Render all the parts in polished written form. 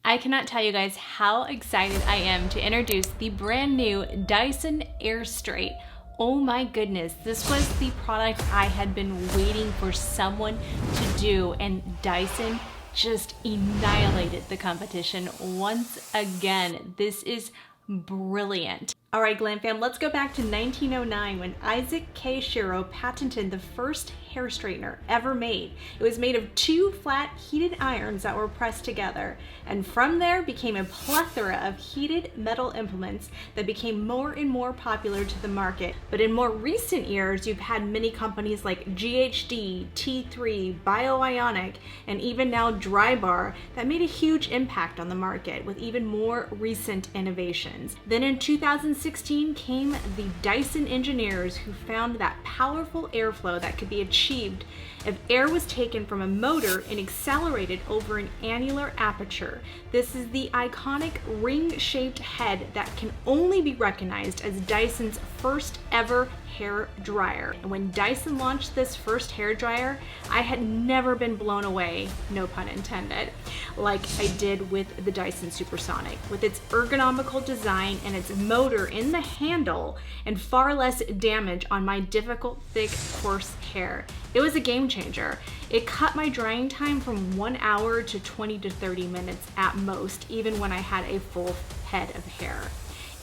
I cannot tell you guys how excited I am to introduce the brand new Dyson Airstrait. Oh my goodness, this was the product I had been waiting for someone to do, and Dyson just annihilated the competition once again. This is brilliant. All right, Glam Fam, let's go back to 1909 when Isaac K. Shiro patented the first hair straightener ever made. It was made of two flat heated irons that were pressed together, and from there became a plethora of heated metal implements that became more and more popular to the market. But in more recent years, you've had many companies like GHD, T3, Bioionic, and even now Drybar that made a huge impact on the market with even more recent innovations. Then in 2016 came the Dyson engineers who found that powerful airflow that could be achieved if air was taken from a motor and accelerated over an annular aperture. This is the iconic ring-shaped head that can only be recognized as Dyson's first ever hair dryer. And when Dyson launched this first hair dryer, I had never been blown away, no pun intended, like I did with the Dyson Supersonic. With its ergonomical design and its motor in the handle and far less damage on my difficult, thick, coarse hair. It was a game changer. It cut my drying time from 1 hour to 20 to 30 minutes at most, even when I had a full head of hair.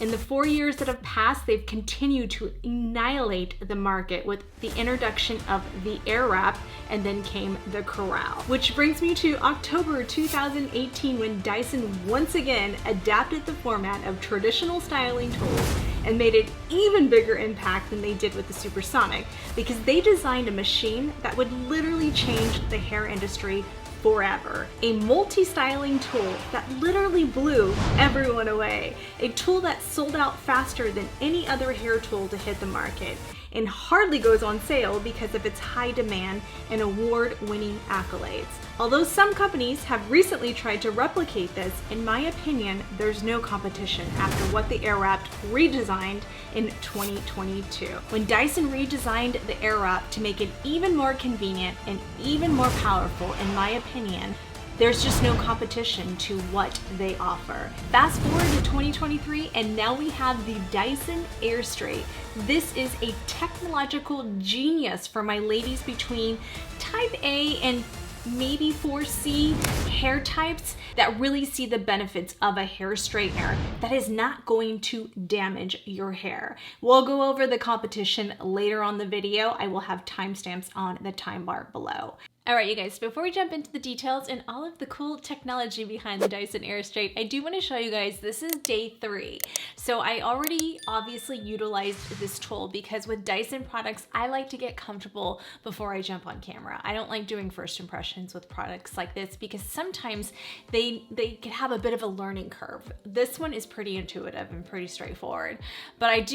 In the 4 years that have passed, they've continued to annihilate the market with the introduction of the AIRWRAP, and then came the Corral. Which brings me to October 2018 when Dyson once again adapted the format of traditional styling tools and made an even bigger impact than they did with the Supersonic, because they designed a machine that would literally change the hair industry forever. A multi-styling tool that literally blew everyone away. A tool that sold out faster than any other hair tool to hit the market, and hardly goes on sale because of its high demand and award-winning accolades. Although some companies have recently tried to replicate this, in my opinion, there's no competition after what the AIRWRAP redesigned in 2022. When Dyson redesigned the AIRWRAP to make it even more convenient and even more powerful, in my opinion, there's just no competition to what they offer. Fast forward to 2023, and now we have the Dyson Airstrait. This is a technological genius for my ladies between type A and maybe 4C hair types that really see the benefits of a hair straightener that is not going to damage your hair. We'll go over the competition later on the video. I will have timestamps on the time bar below. All right, you guys, before we jump into the details and all of the cool technology behind the Dyson Airstrait, I do want to show you guys, this is day 3. So I already obviously utilized this tool because with Dyson products, I like to get comfortable before I jump on camera. I don't like doing first impressions with products like this because sometimes they can have a bit of a learning curve. This one is pretty intuitive and pretty straightforward, but I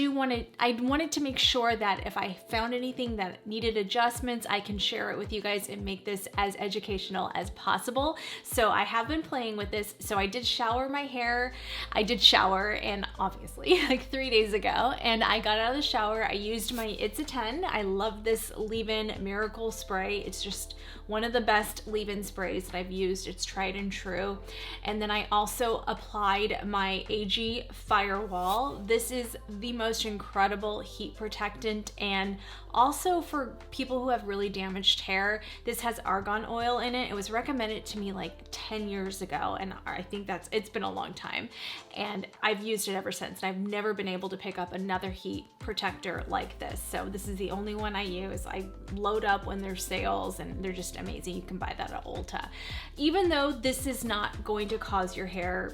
wanted to make sure that if I found anything that needed adjustments, I can share it with you guys and make this as educational as possible. So I have been playing with this. So I did shower my hair. I did shower, and obviously like 3 days ago, and I got out of the shower. I used my It's a 10. I love this leave-in miracle spray. It's just one of the best leave-in sprays that I've used. It's tried and true. And then I also applied my AG Firewall. This is the most incredible heat protectant, and also for people who have really damaged hair, this has argan oil in it. It was recommended to me like 10 years ago, and I think it's been a long time. And I've used it ever since. I've never been able to pick up another heat protector like this. So this is the only one I use. I load up when there's sales, and they're just amazing. You can buy that at Ulta. Even though this is not going to cause your hair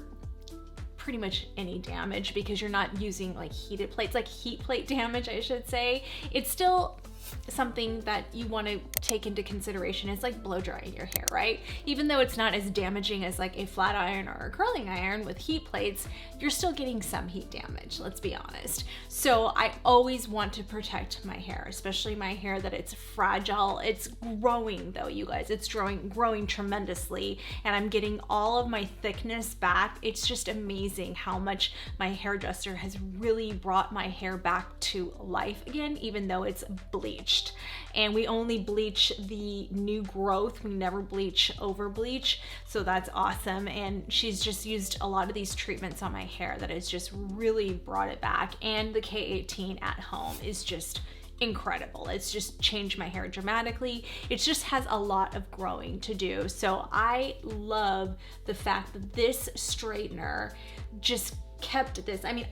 pretty much any damage because you're not using like heated plates, like heat plate damage, I should say, it's still something that you want to take into consideration. It's like blow drying your hair, right? Even though it's not as damaging as like a flat iron or a curling iron with heat plates, you're still getting some heat damage, let's be honest. So I always want to protect my hair, especially my hair that it's fragile. It's growing though, you guys. It's growing tremendously, and I'm getting all of my thickness back. It's just amazing how much my hairdresser has really brought my hair back to life again, even though it's bleached. bleached. And we only bleach the new growth. We never bleach over bleach. So that's awesome. And she's just used a lot of these treatments on my hair that has just really brought it back. And the K18 at home is just incredible. It's just changed my hair dramatically. It just has a lot of growing to do. So I love the fact that this straightener just kept this. I mean,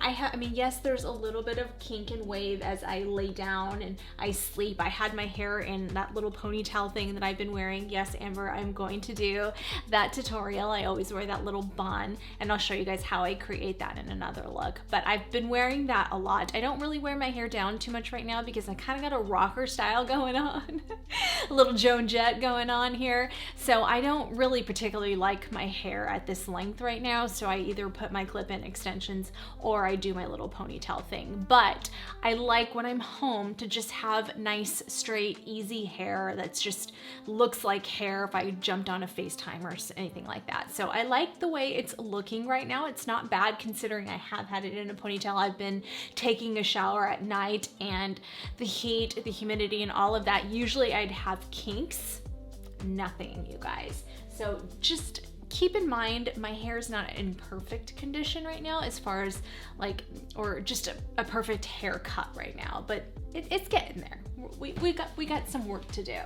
yes, there's a little bit of kink and wave as I lay down and I sleep. I had my hair in that little ponytail thing that I've been wearing. Yes, Amber, I'm going to do that tutorial. I always wear that little bun, and I'll show you guys how I create that in another look. But I've been wearing that a lot. I don't really wear my hair down too much right now because I kind of got a rocker style going on. A little Joan Jett going on here. So I don't really particularly like my hair at this length right now. So I either put my clip-in extensions or I do my little ponytail thing. But I like when I'm home to just have nice, straight, easy hair that's just looks like hair if I jumped on a FaceTime or anything like that. So I like the way it's looking right now. It's not bad considering I have had it in a ponytail. I've been taking a shower at night, and the heat, the humidity, and all of that. Usually I'd have kinks. Nothing, you guys. So just keep in mind, my hair is not in perfect condition right now as far as like, or just a perfect haircut right now, but it's getting there. We got some work to do.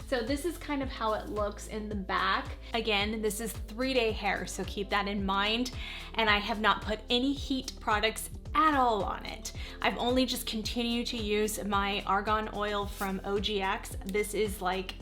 So this is kind of how it looks in the back. Again, this is 3-day hair, so keep that in mind. And I have not put any heat products at all on it. I've only just continued to use my argan oil from OGX. This is like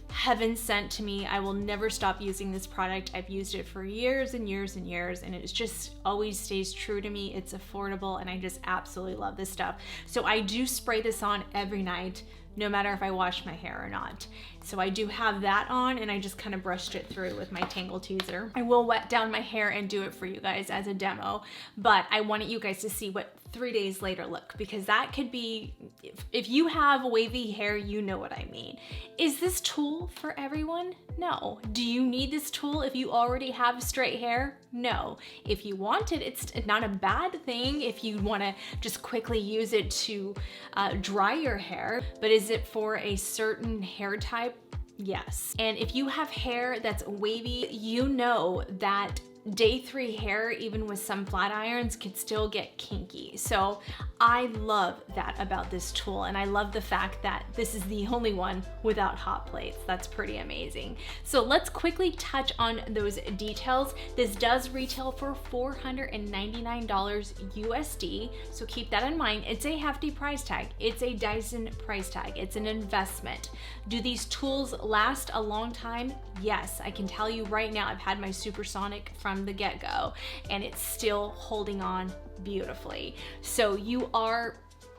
heaven sent to me. I will never stop using this product. I've used it for years and years and years, and it just always stays true to me. It's affordable, and I just absolutely love this stuff. So I do spray this on every night, no matter if I wash my hair or not. So I do have that on, and I just kind of brushed it through with my Tangle Teaser. I will wet down my hair and do it for you guys as a demo, but I wanted you guys to see what 3 days later look, because that could be, if you have wavy hair, you know what I mean. Is this tool for everyone? No. Do you need this tool if you already have straight hair? No. If you want it, it's not a bad thing if you want to just quickly use it to dry your hair, but is it for a certain hair type? Yes. And if you have hair that's wavy, you know that day 3 hair, even with some flat irons, could still get kinky. So I love that about this tool, and I love the fact that this is the only one without hot plates. That's pretty amazing. So let's quickly touch on those details. This does retail for $499 USD, so keep that in mind. It's a hefty price tag. It's a Dyson price tag. It's an investment. Do these tools last a long time? Yes, I can tell you right now, I've had my Supersonic from the get-go, and it's still holding on beautifully. So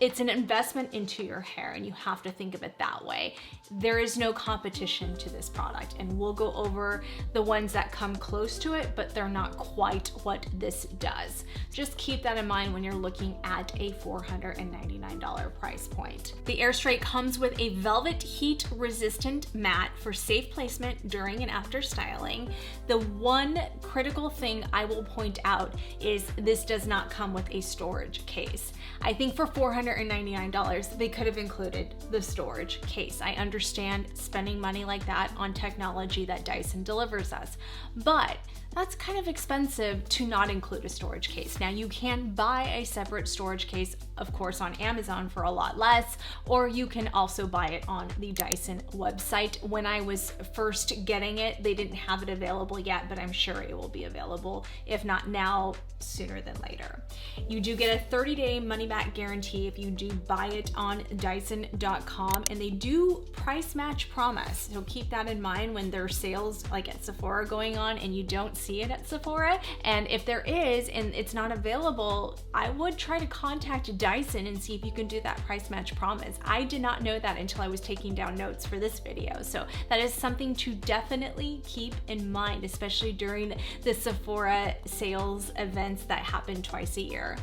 it's an investment into your hair, and you have to think of it that way. There is no competition to this product, and we'll go over the ones that come close to it, but they're not quite what this does. Just keep that in mind when you're looking at a $499 price point. The Airstrait comes with a velvet heat resistant mat for safe placement during and after styling. The one critical thing I will point out is this does not come with a storage case. I think for $499, they could have included the storage case. I understand spending money like that on technology that Dyson delivers us, but that's kind of expensive to not include a storage case. Now, you can buy a separate storage case, of course, on Amazon for a lot less, or you can also buy it on the Dyson website. When I was first getting it, they didn't have it available yet, but I'm sure it will be available, if not now, sooner than later. You do get a 30-day money-back guarantee if you do buy it on Dyson.com, and they do price match promise. So keep that in mind when there's sales like at Sephora going on and you don't see it at Sephora. And if there is and it's not available, I would try to contact Dyson and see if you can do that price match promise. I did not know that until I was taking down notes for this video. So that is something to definitely keep in mind, especially during the Sephora sales events that happen twice a year.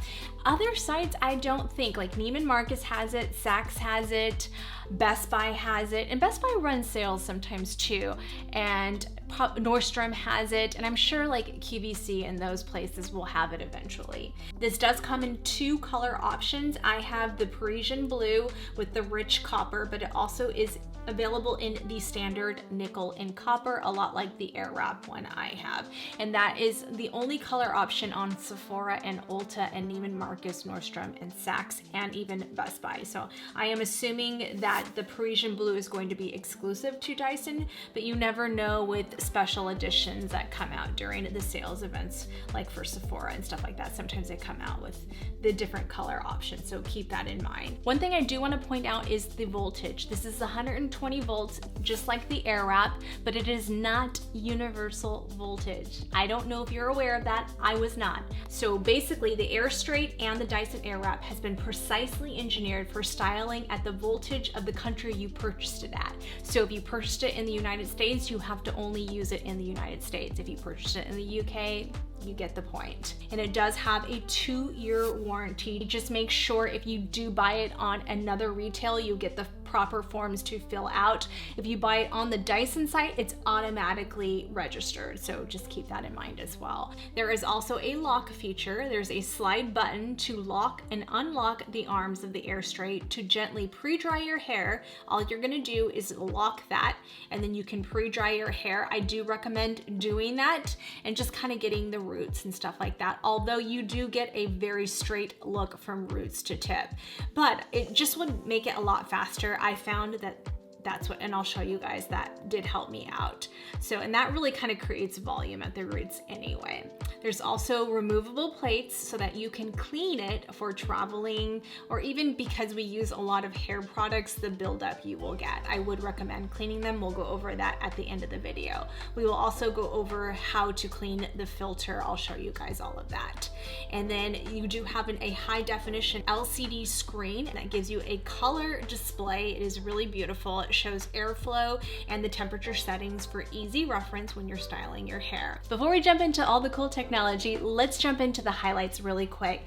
Other sites, I don't think, like Neiman Marcus has it, Saks has it, Best Buy has it, and Best Buy runs sales sometimes too, and Nordstrom has it, and I'm sure like QVC and those places will have it eventually. This does come in 2 color options. I have the Parisian blue with the rich copper, but it also is available in the standard nickel and copper, a lot like the AIRWRAP one I have. And that is the only color option on Sephora and Ulta and even Marcus, Nordstrom, and Saks, and even Best Buy. So I am assuming that the Parisian blue is going to be exclusive to Dyson, but you never know with special editions that come out during the sales events, like for Sephora and stuff like that. Sometimes they come out with the different color options, so keep that in mind. One thing I do want to point out is the voltage. This is 120 volts, just like the AIRWRAP, but it is not universal voltage. I don't know if you're aware of that. I was not. So basically the Airstrait and the Dyson AIRWRAP has been precisely engineered for styling at the voltage of the country you purchased it at. So if you purchased it in the United States, you have to only use it in the United States. If you purchased it in the UK, you get the point. And it does have a 2-year warranty. Just make sure if you do buy it on another retail, you get the proper forms to fill out. If you buy it on the Dyson site, it's automatically registered. So just keep that in mind as well. There is also a lock feature. There's a slide button to lock and unlock the arms of the Airstrait to gently pre-dry your hair. All you're gonna do is lock that, and then you can pre-dry your hair. I do recommend doing that and just kind of getting the roots and stuff like that. Although you do get a very straight look from roots to tip, but it just would make it a lot faster. I found that that's what, and I'll show you guys, that did help me out. So, and that really kind of creates volume at the roots anyway. There's also removable plates so that you can clean it for traveling, or even because we use a lot of hair products, the buildup you will get. I would recommend cleaning them. We'll go over that at the end of the video. We will also go over how to clean the filter. I'll show you guys all of that. And then you do have a high definition LCD screen that gives you a color display. It is really beautiful. It shows airflow and the temperature settings for easy reference when you're styling your hair. Before we jump into all the cool technology, let's jump into the highlights really quick.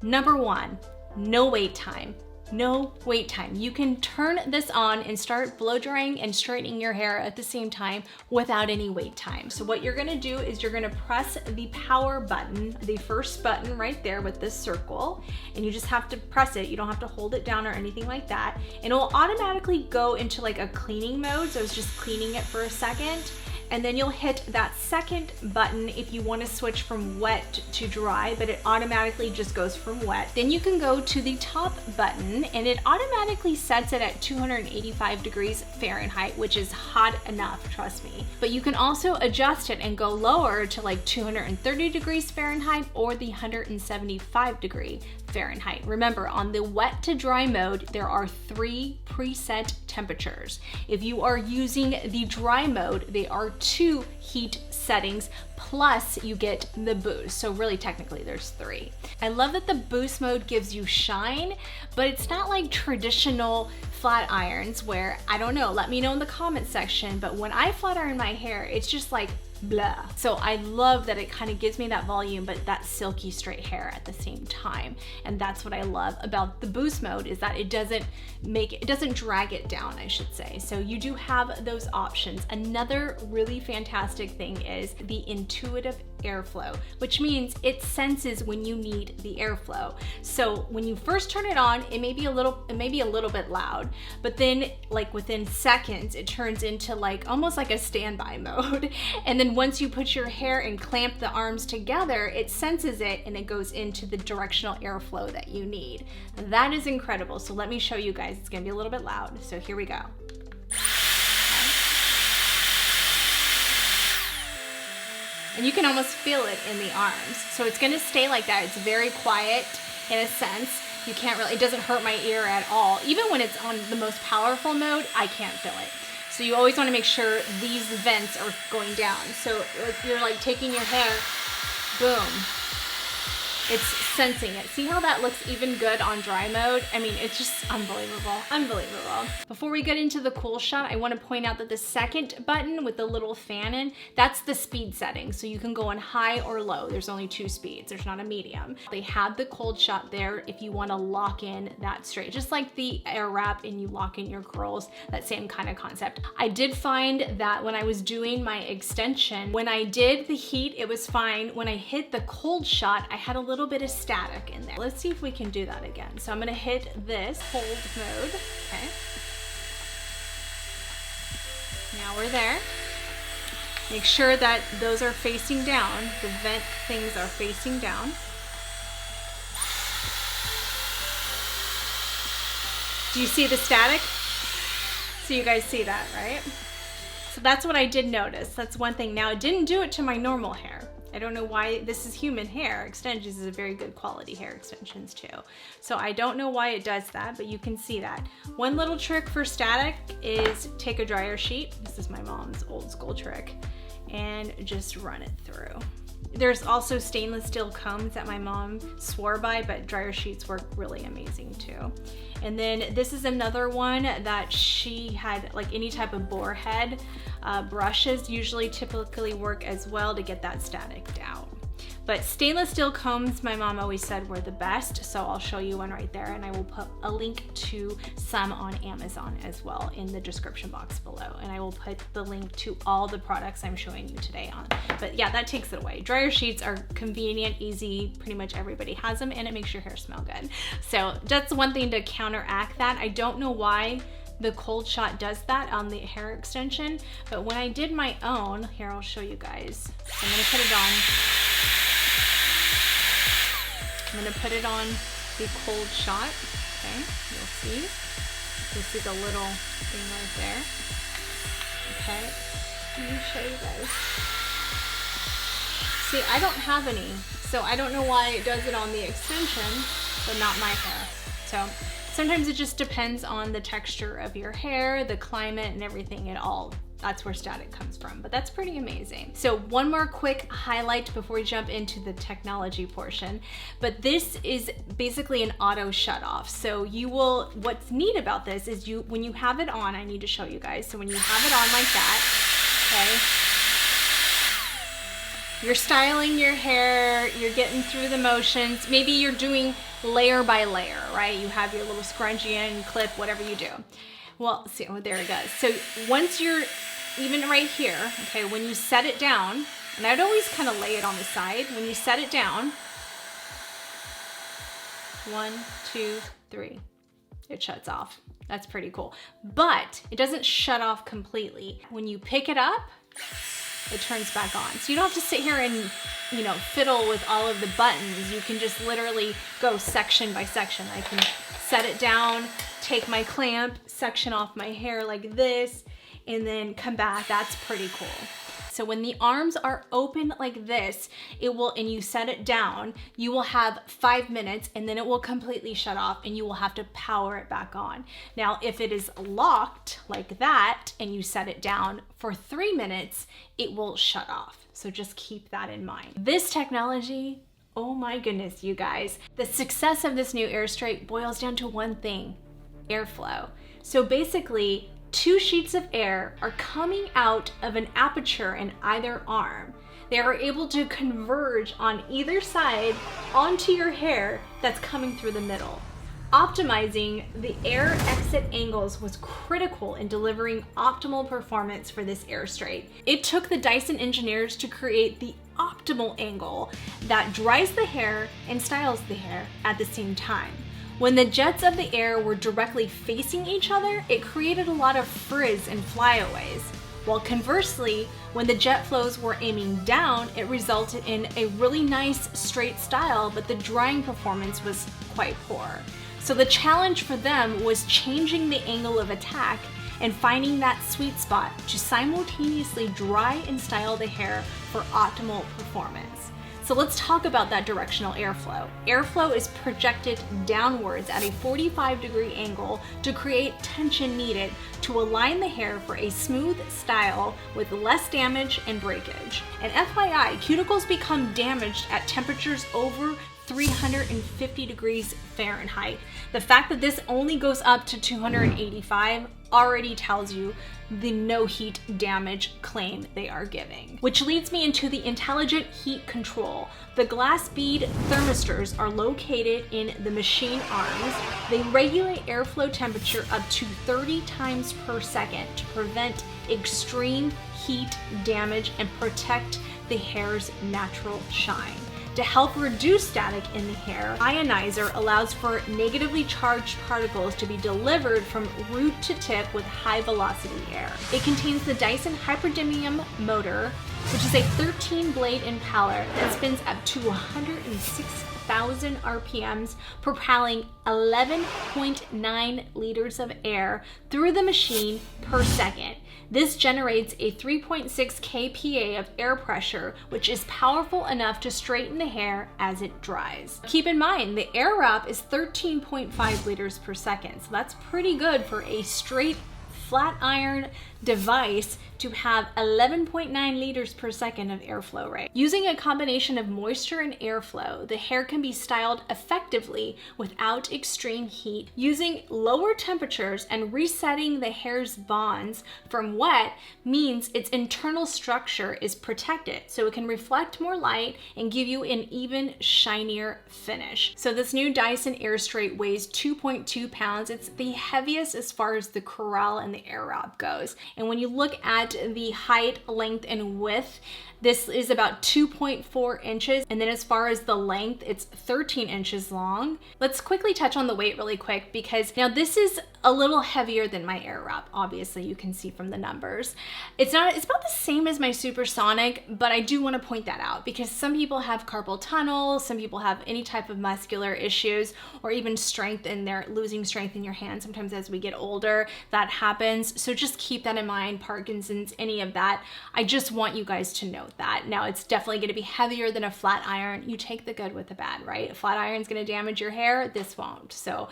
Number 1, no wait time. No wait time. You can turn this on and start blow drying and straightening your hair at the same time without any wait time. So what you're gonna do is you're gonna press the power button, the first button right there with this circle, and you just have to press it. You don't have to hold it down or anything like that. And it will automatically go into like a cleaning mode. So it's just cleaning it for a second. And then you'll hit that second button if you want to switch from wet to dry, but it automatically just goes from wet. Then you can go to the top button and it automatically sets it at 285 degrees Fahrenheit, which is hot enough, trust me. But you can also adjust it and go lower to like 230 degrees Fahrenheit or the 175 degree Fahrenheit. Remember, on the wet to dry mode, there are 3 preset temperatures. If you are using the dry mode, they are 2 heat settings, plus you get the boost. So really technically there's 3. I love that the boost mode gives you shine, but it's not like traditional flat irons where, I don't know, let me know in the comment section, but when I flat iron my hair, it's just like blah. So I love that it kind of gives me that volume, but that silky straight hair at the same time. And that's what I love about the boost mode, is that it doesn't drag it down, I should say. So you do have those options. Another really fantastic thing is the intuitive airflow, which means it senses when you need the airflow. So when you first turn it on, it may be a little bit loud, but then like within seconds, it turns into like almost like a standby mode. And then once you put your hair and clamp the arms together, it senses it and it goes into the directional airflow that you need. That is incredible. So let me show you guys. It's gonna be a little bit loud. So here we go. And you can almost feel it in the arms. So it's gonna stay like that. It's very quiet in a sense. You can't really, it doesn't hurt my ear at all. Even when it's on the most powerful mode, I can't feel it. So you always wanna make sure these vents are going down. So you're like taking your hair, boom. It's sensing it. See how that looks even good on dry mode? I mean, it's just unbelievable, unbelievable. Before we get into the cool shot, I want to point out that the second button with the little fan in, that's the speed setting. So you can go on high or low. There's only 2 speeds. There's not a medium. They have the cold shot there if you want to lock in that straight, just like the AIRWRAP and you lock in your curls, that same kind of concept. I did find that when I was doing my extension, when I did the heat, it was fine. When I hit the cold shot, I had a little bit of static in there. Let's see if we can do that again. So I'm gonna hit this hold mode, okay? Now we're there. Make sure that those are facing down. The vent things are facing down. Do you see the static? So you guys see that, right? So that's what I did notice. That's one thing. Now it didn't do it to my normal hair. I don't know why. This is human hair. Extensions is a very good quality hair extensions too. So I don't know why it does that, but you can see that. One little trick for static is take a dryer sheet. This is my mom's old school trick, and just run it through. There's also stainless steel combs that my mom swore by, but dryer sheets work really amazing too. And then this is another one that she had, like any type of boar head. Brushes usually typically work as well to get that static down. But stainless steel combs, my mom always said were the best, so I'll show you one right there, and I will put a link to some on Amazon as well in the description box below. And I will put the link to all the products I'm showing you today on. But yeah, that takes it away. Dryer sheets are convenient, easy, pretty much everybody has them, and it makes your hair smell good. So that's one thing to counteract that. I don't know why the cold shot does that on the hair extension, but when I did my own, here I'll show you guys. I'm gonna put it on. I'm gonna put it on the cold shot, okay? You'll see. You'll see the little thing right there. Okay, let me show you guys. See, I don't have any, so I don't know why it does it on the extension, but not my hair. So sometimes it just depends on the texture of your hair, the climate, and everything at all. That's where static comes from, but that's pretty amazing. So one more quick highlight before we jump into the technology portion, but this is basically an auto shut off. So you will, what's neat about this is when you have it on, I need to show you guys. So when you have it on like that, okay, you're styling your hair, you're getting through the motions. Maybe you're doing layer by layer, right? You have your little scrunchie in, clip, whatever you do. Well, see, oh, there it goes. So once you're, even right here, okay, when you set it down, and I'd always kind of lay it on the side, when you set it down, 1, 2, 3, it shuts off. That's pretty cool. But it doesn't shut off completely. When you pick it up, it turns back on. So you don't have to sit here and, you know, fiddle with all of the buttons. You can just literally go section by section. I can set it down, take my clamp, section off my hair like this, and then come back. That's pretty cool. So when the arms are open like this, it will, and you set it down, you will have 5 minutes and then it will completely shut off and you will have to power it back on. Now, if it is locked like that and you set it down for 3 minutes, it will shut off. So just keep that in mind. This technology, oh my goodness, you guys. The success of this new Airstrait boils down to one thing: airflow. So basically, 2 sheets of air are coming out of an aperture in either arm. They are able to converge on either side onto your hair that's coming through the middle. Optimizing the air exit angles was critical in delivering optimal performance for this Airstrait. It took the Dyson engineers to create the optimal angle that dries the hair and styles the hair at the same time. When the jets of the air were directly facing each other, it created a lot of frizz and flyaways. While conversely, when the jet flows were aiming down, it resulted in a really nice straight style, but the drying performance was quite poor. So the challenge for them was changing the angle of attack and finding that sweet spot to simultaneously dry and style the hair for optimal performance. So let's talk about that directional airflow. Airflow is projected downwards at a 45-degree angle to create tension needed to align the hair for a smooth style with less damage and breakage. And FYI, cuticles become damaged at temperatures over 350 degrees Fahrenheit. The fact that this only goes up to 285 already tells you the no heat damage claim they are giving. Which leads me into the intelligent heat control. The glass bead thermistors are located in the machine arms. They regulate airflow temperature up to 30 times per second to prevent extreme heat damage and protect the hair's natural shine. To help reduce static in the hair, ionizer allows for negatively charged particles to be delivered from root to tip with high velocity air. It contains the Dyson hyperdymium motor, which is a 13-blade impeller that spins up to 106,000 RPMs, propelling 11.9 liters of air through the machine per second. This generates a 3.6 kPa of air pressure, which is powerful enough to straighten the hair as it dries. Keep in mind, the AIRWRAP is 13.5 liters per second, so that's pretty good for a straight flat iron device to have 11.9 liters per second of airflow rate. Using a combination of moisture and airflow, the hair can be styled effectively without extreme heat. Using lower temperatures and resetting the hair's bonds from wet means its internal structure is protected, so it can reflect more light and give you an even shinier finish. So this new Dyson Airstrait weighs 2.2 pounds. It's the heaviest as far as the corral and the AIRWRAP goes. And when you look at the height, length, and width, this is about 2.4 inches. And then as far as the length, it's 13 inches long. Let's quickly touch on the weight really quick, because now this is a little heavier than my AIRWRAP. Obviously, you can see from the numbers. It's about the same as my Supersonic, but I do want to point that out because some people have carpal tunnel, some people have any type of muscular issues, or even losing strength in your hand. Sometimes as we get older, that happens. So just keep that in mind, Parkinson's, any of that. I just want you guys to know that. Now, it's definitely going to be heavier than a flat iron. You take the good with the bad, right? A flat iron is going to damage your hair. This won't. So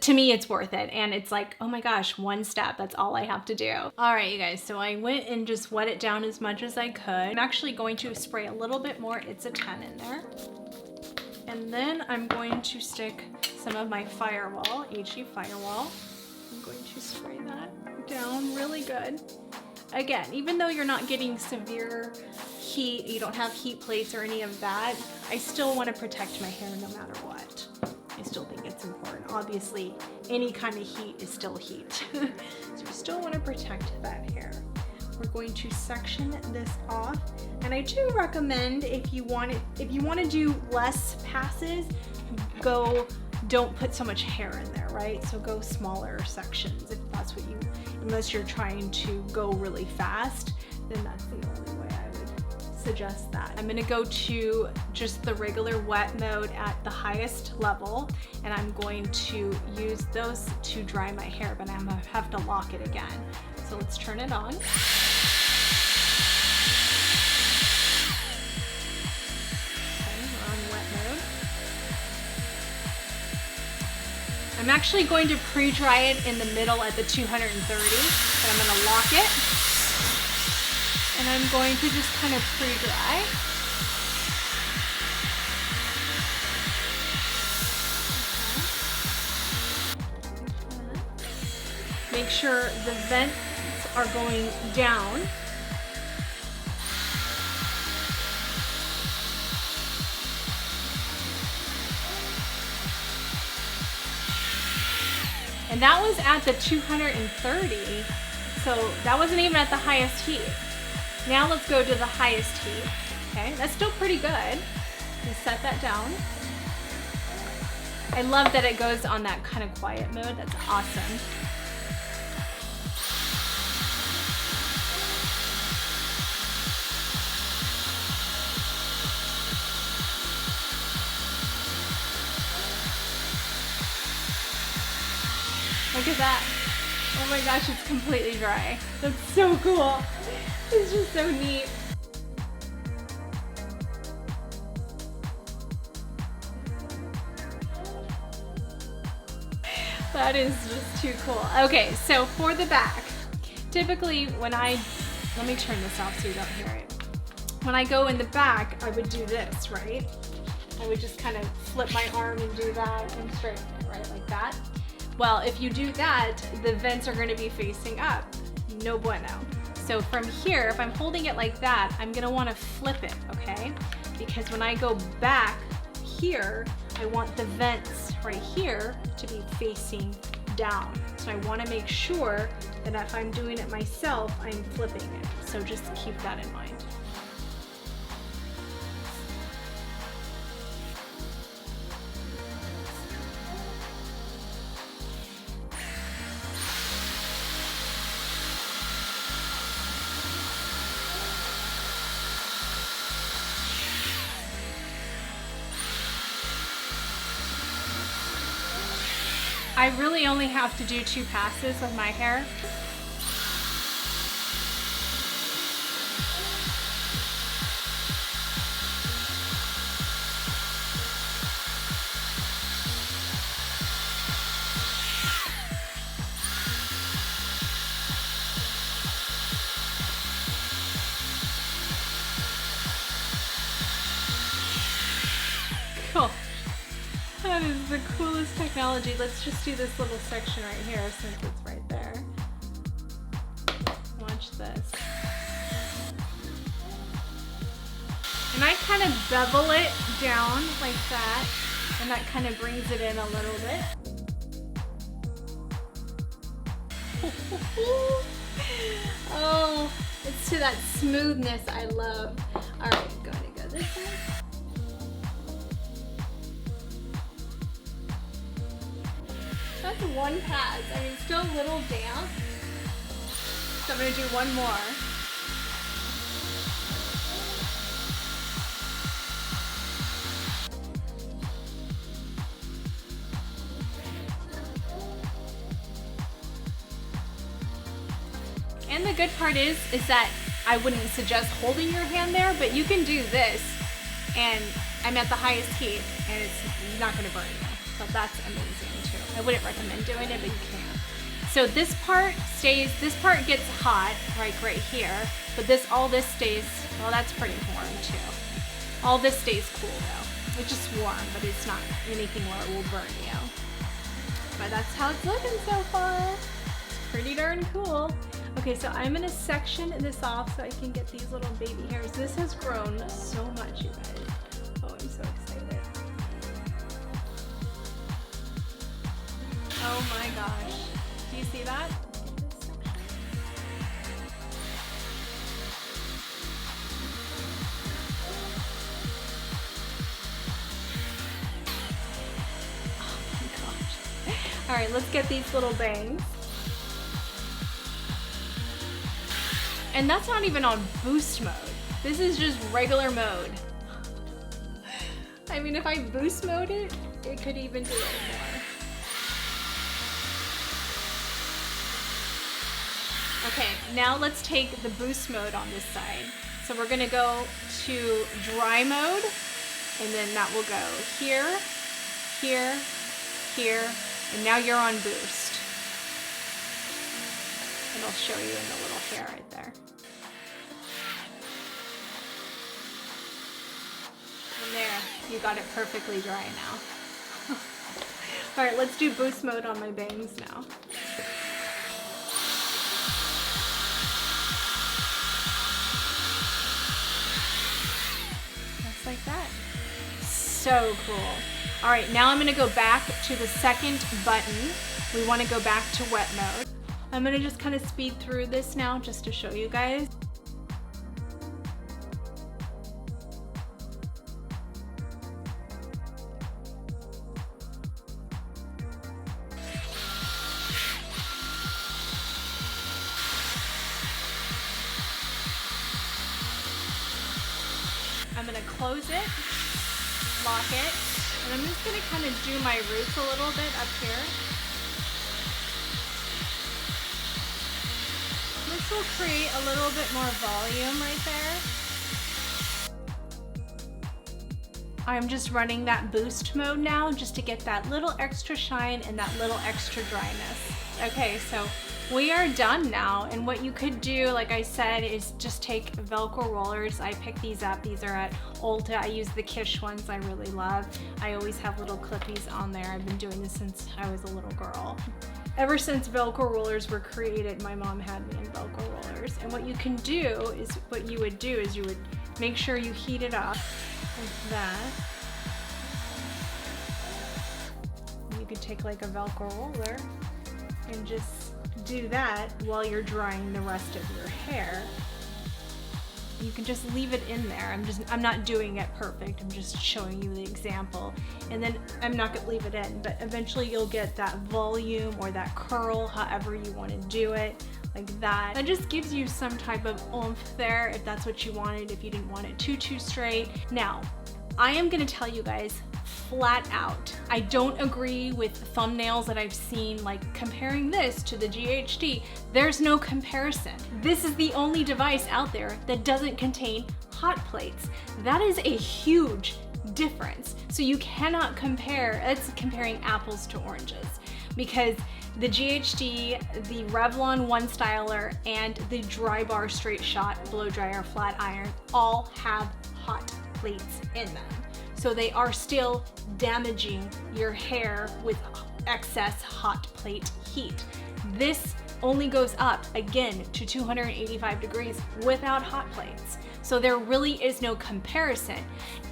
to me, it's worth it. And it's like, oh my gosh, one step. That's all I have to do. All right, you guys. So I went and just wet it down as much as I could. I'm actually going to spray a little bit more It's a 10 in there. And then I'm going to stick some of my Firewall, HE Firewall. I'm going to spray that down really good. Again, even though you're not getting severe heat, you don't have heat plates or any of that, I still want to protect my hair no matter what. I still think it's important. Obviously, any kind of heat is still heat. So you still want to protect that hair. We're going to section this off. And I do recommend if you want to do less passes, don't put so much hair in there, right? So go smaller sections if that's what unless you're trying to go really fast, then that's the only way I would suggest that. I'm gonna go to just the regular wet mode at the highest level, and I'm going to use those to dry my hair, but I'm gonna have to lock it again. So let's turn it on. I'm actually going to pre-dry it in the middle at the 230, but I'm going to lock it. And I'm going to just kind of pre-dry. Okay. Make sure the vents are going down. And that was at the 230, so that wasn't even at the highest heat. Now let's go to the highest heat. Okay, that's still pretty good. Just set that down. I love that it goes on that kind of quiet mode. That's awesome. Look at that. Oh my gosh, it's completely dry. That's so cool. It's just so neat. That is just too cool. Okay, so for the back, typically when let me turn this off so you don't hear it. When I go in the back, I would do this, right? I would just kind of flip my arm and do that and straighten it, right, like that. Well, if you do that, the vents are going to be facing up. No bueno. So from here, if I'm holding it like that, I'm going to want to flip it, okay? Because when I go back here, I want the vents right here to be facing down. So I want to make sure that if I'm doing it myself, I'm flipping it. So just keep that in mind. I really only have to do 2 passes with my hair. Cool. That is the coolest technology. Let's just do this little section right here since it's right there. Watch this. And I kind of bevel it down like that, and that kind of brings it in a little bit. Oh, it's to that smoothness I love. All right, gonna go this way. That's 1 pass. I mean, still a little damp. So I'm gonna do 1 more. And the good part is that I wouldn't suggest holding your hand there, but you can do this, and I'm at the highest heat, and it's not gonna burn you. So that's amazing too. I wouldn't recommend doing it, but you can. So this part gets hot, like right here, but all this stays, well, that's pretty warm too. All this stays cool though. It's just warm, but it's not anything where it will burn you. But that's how it's looking so far. It's pretty darn cool. Okay, so I'm gonna section this off so I can get these little baby hairs. This has grown so much, you guys. Oh, I'm so excited. Oh my gosh. Do you see that? Oh my gosh. All right, let's get these little bangs. And that's not even on boost mode. This is just regular mode. I mean, if I boost mode it, it could even do it more. Okay, now let's take the boost mode on this side. So we're gonna go to dry mode, and then that will go here, here, here, and now you're on boost. And I'll show you in the little hair right there. And there, you got it perfectly dry now. All right, let's do boost mode on my bangs now. Just like that. So cool. All right, now I'm gonna go back to the second button. We wanna go back to wet mode. I'm gonna just kind of speed through this now just to show you guys. I'm gonna close it, lock it, and I'm just gonna kind of do my roots a little bit up here. This will create a little bit more volume right there. I'm just running that boost mode now just to get that little extra shine and that little extra dryness. Okay, so We are done now, and what you could do, like I said, is just take Velcro rollers. I picked these up. These are at Ulta. I use the Kish ones I really love. I always have little clippies on there. I've been doing this since I was a little girl. Ever since Velcro rollers were created, my mom had me in Velcro rollers. And what you can do is, what you would do is you would make sure you heat it up like that. You could take like a Velcro roller and just do that while you're drying the rest of your hair. You can just leave it in there. I'm not doing it perfect. I'm just showing you the example. And then I'm not gonna leave it in, but eventually you'll get that volume or that curl, however you want to do it, like that. That just gives you some type of oomph there if that's what you wanted, if you didn't want it too straight. Now, I am gonna tell you guys flat out, I don't agree with thumbnails that I've seen like comparing this to the GHD. There's no comparison. This is the only device out there that doesn't contain hot plates. That is a huge difference. So you cannot compare, it's comparing apples to oranges, because the GHD, the Revlon One Styler, and the Dry Bar Straight Shot Blow Dryer Flat Iron all have hot plates in them. So they are still damaging your hair with excess hot plate heat. This only goes up again to 285 degrees without hot plates. So there really is no comparison.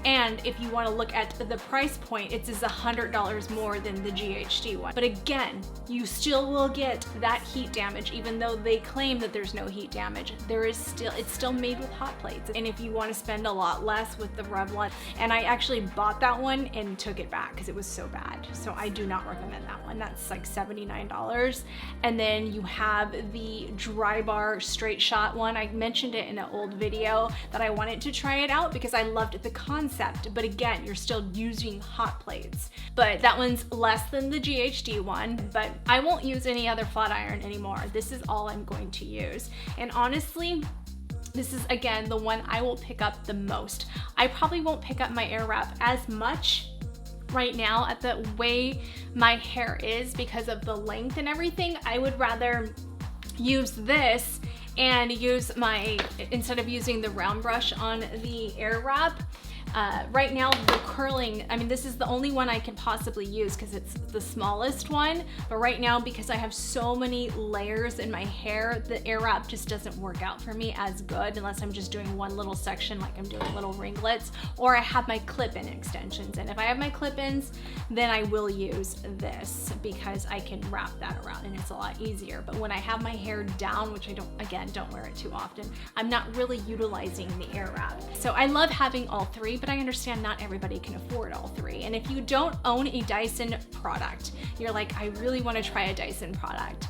And if you want to look at the price point, it's $100 more than the GHD one. But again, you still will get that heat damage, even though they claim that there's no heat damage. It's still made with hot plates. And if you want to spend a lot less with the Revlon, and I actually bought that one and took it back because it was so bad. So I do not recommend that one. That's like $79. And then you have the Dry Bar Straight Shot one. I mentioned it in an old video that I wanted to try it out because I loved the concept. But again, you're still using hot plates. But that one's less than the GHD one, but I won't use any other flat iron anymore. This is all I'm going to use. And honestly, this is again the one I will pick up the most. I probably won't pick up my AIRWRAP as much right now at the way my hair is because of the length and everything. I would rather use this and use instead of using the round brush on the AIRWRAP. Right now, the curling, I mean, this is the only one I can possibly use because it's the smallest one. But right now, because I have so many layers in my hair, the AIRWRAP just doesn't work out for me as good unless I'm just doing one little section, like I'm doing little ringlets, or I have my clip-in extensions. And if I have my clip-ins, then I will use this because I can wrap that around and it's a lot easier. But when I have my hair down, which I don't wear it too often, I'm not really utilizing the AIRWRAP. So I love having all three, but I understand not everybody can afford all three. And if you don't own a Dyson product, you're like, I really want to try a Dyson product.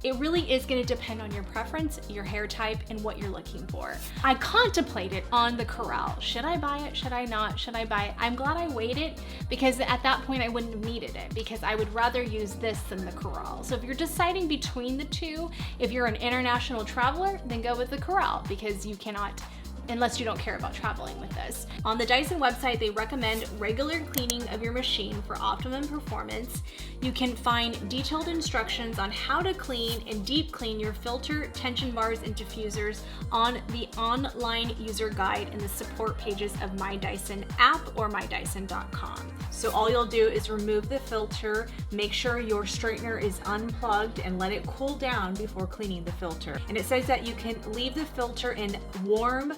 It really is going to depend on your preference, your hair type, and what you're looking for. I contemplated on the Corral. Should I buy it? Should I not? Should I buy it? I'm glad I waited because at that point I wouldn't have needed it because I would rather use this than the Corral. So if you're deciding between the two, if you're an international traveler, then go with the Corral because you cannot, unless you don't care about traveling with this. On the Dyson website, they recommend regular cleaning of your machine for optimum performance. You can find detailed instructions on how to clean and deep clean your filter, tension bars, and diffusers on the online user guide in the support pages of My Dyson app or mydyson.com. So all you'll do is remove the filter, make sure your straightener is unplugged, and let it cool down before cleaning the filter. And it says that you can leave the filter in warm,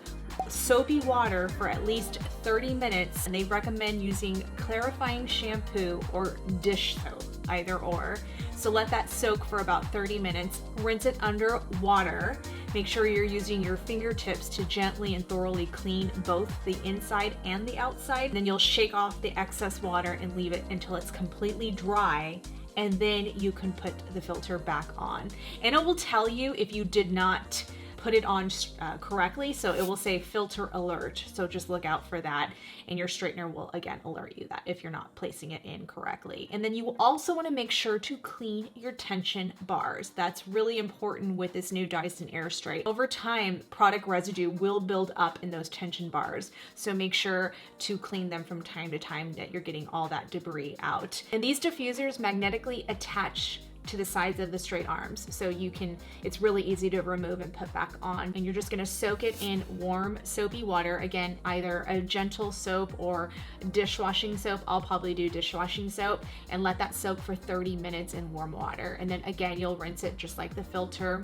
soapy water for at least 30 minutes, and they recommend using clarifying shampoo or dish soap, either or. So let that soak for about 30 minutes, rinse it under water. Make sure you're using your fingertips to gently and thoroughly clean both the inside and the outside. Then you'll shake off the excess water and leave it until it's completely dry, and then you can put the filter back on. And it will tell you if you did not put it on correctly, so it will say filter alert, so just look out for that, and your straightener will again alert you that if you're not placing it in correctly. And then you will also want to make sure to clean your tension bars. That's really important with this new Dyson Airstrait. Over time, product residue will build up in those tension bars, so make sure to clean them from time to time that you're getting all that debris out. And these diffusers magnetically attach to the sides of the straight arms. So it's really easy to remove and put back on. And you're just gonna soak it in warm soapy water. Again, either a gentle soap or dishwashing soap. I'll probably do dishwashing soap, and let that soak for 30 minutes in warm water. And then again, you'll rinse it just like the filter.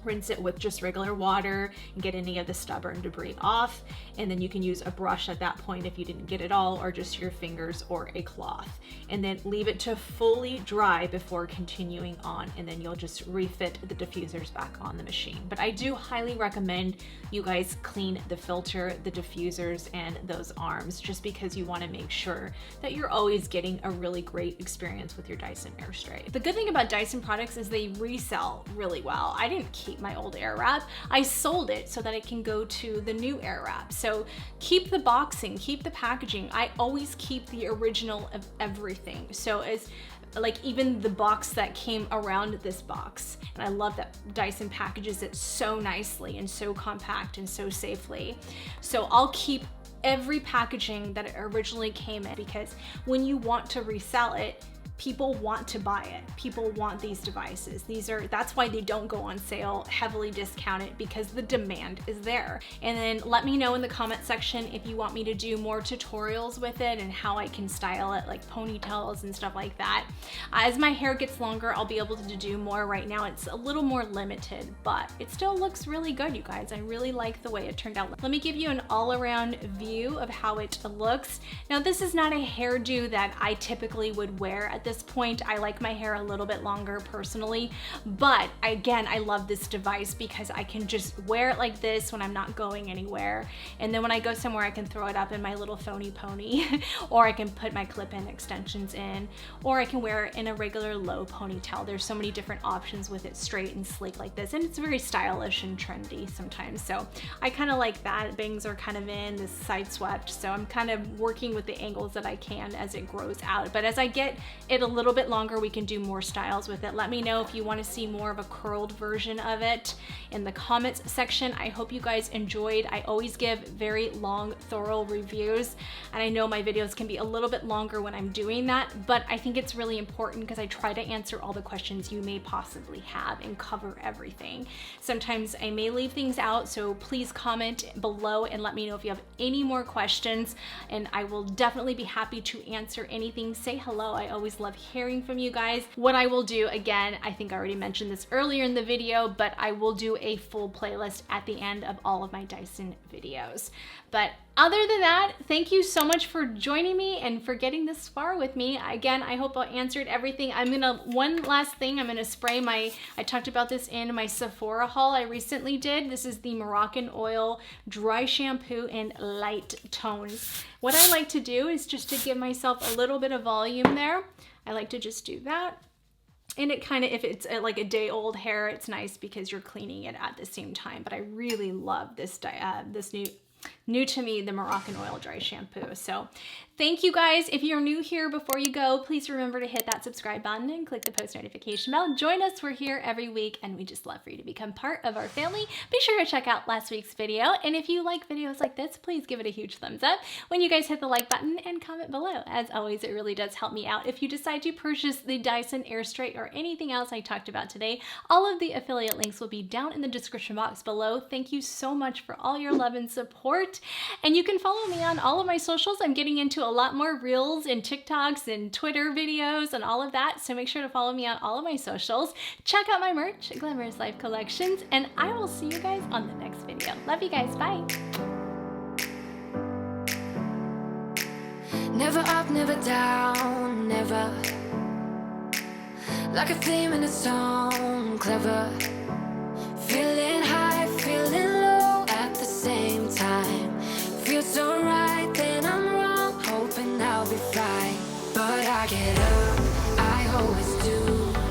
Rinse it with just regular water and get any of the stubborn debris off. And then you can use a brush at that point if you didn't get it all, or just your fingers or a cloth. And then leave it to fully dry before continuing on. And then you'll just refit the diffusers back on the machine. But I do highly recommend you guys clean the filter, the diffusers, and those arms, just because you want to make sure that you're always getting a really great experience with your Dyson Airstrait. The good thing about Dyson products is they resell really well. I didn't keep my old AIRWRAP. I sold it so that it can go to the new AIRWRAP. So keep the boxing, keep the packaging. I always keep the original of everything. So as like even the box that came around this box. And I love that Dyson packages it so nicely and so compact and so safely. So I'll keep every packaging that it originally came in, because when you want to resell it, people want to buy it. People want these devices. That's why they don't go on sale, heavily discounted, because the demand is there. And then let me know in the comment section if you want me to do more tutorials with it and how I can style it, like ponytails and stuff like that. As my hair gets longer, I'll be able to do more. Right now it's a little more limited, but it still looks really good, you guys. I really like the way it turned out. Let me give you an all-around view of how it looks. Now, this is not a hairdo that I typically would wear at this point. I like my hair a little bit longer personally, but again, I love this device because I can just wear it like this when I'm not going anywhere, and then when I go somewhere I can throw it up in my little phony pony or I can put my clip-in extensions in, or I can wear it in a regular low ponytail. There's so many different options with it straight and sleek like this, and it's very stylish and trendy sometimes, so I kind of like that. Bangs are kind of in, this side swept, so I'm kind of working with the angles that I can as it grows out. But as I get it a little bit longer, we can do more styles with it. Let me know if you want to see more of a curled version of it in the comments section. I hope you guys enjoyed. I always give very long, thorough reviews, and I know my videos can be a little bit longer when I'm doing that, but I think it's really important because I try to answer all the questions you may possibly have and cover everything. Sometimes I may leave things out, so please comment below and let me know if you have any more questions, and I will definitely be happy to answer anything. Say hello. I always love hearing from you guys. What I will do, again, I think I already mentioned this earlier in the video, but I will do a full playlist at the end of all of my Dyson videos. But other than that, thank you so much for joining me and for getting this far with me. Again, I hope I answered everything. One last thing, I'm gonna spray I talked about this in my Sephora haul I recently did. This is the Moroccan Oil Dry Shampoo in Light Tones. What I like to do is just to give myself a little bit of volume there. I like to just do that. And it kind of, if it's like a day old hair, it's nice because you're cleaning it at the same time. But I really love this new to me, the Moroccan Oil Dry Shampoo. So thank you guys. If you're new here, before you go, please remember to hit that subscribe button and click the post notification bell. Join us. We're here every week, and we just love for you to become part of our family. Be sure to check out last week's video. And if you like videos like this, please give it a huge thumbs up when you guys hit the like button and comment below. As always, it really does help me out. If you decide to purchase the Dyson Airstrait or anything else I talked about today, all of the affiliate links will be down in the description box below. Thank you so much for all your love and support. And you can follow me on all of my socials. I'm getting into a lot more Reels and TikToks and Twitter videos and all of that. So make sure to follow me on all of my socials. Check out my merch, Glamorous Life Collections, and I will see you guys on the next video. Love you guys. Bye. Never up, never down, never. Like a theme in a song, clever. Feeling high, feeling low at the same time. Feels so right, then I'm wrong, hoping I'll be fine. But I get up, I always do.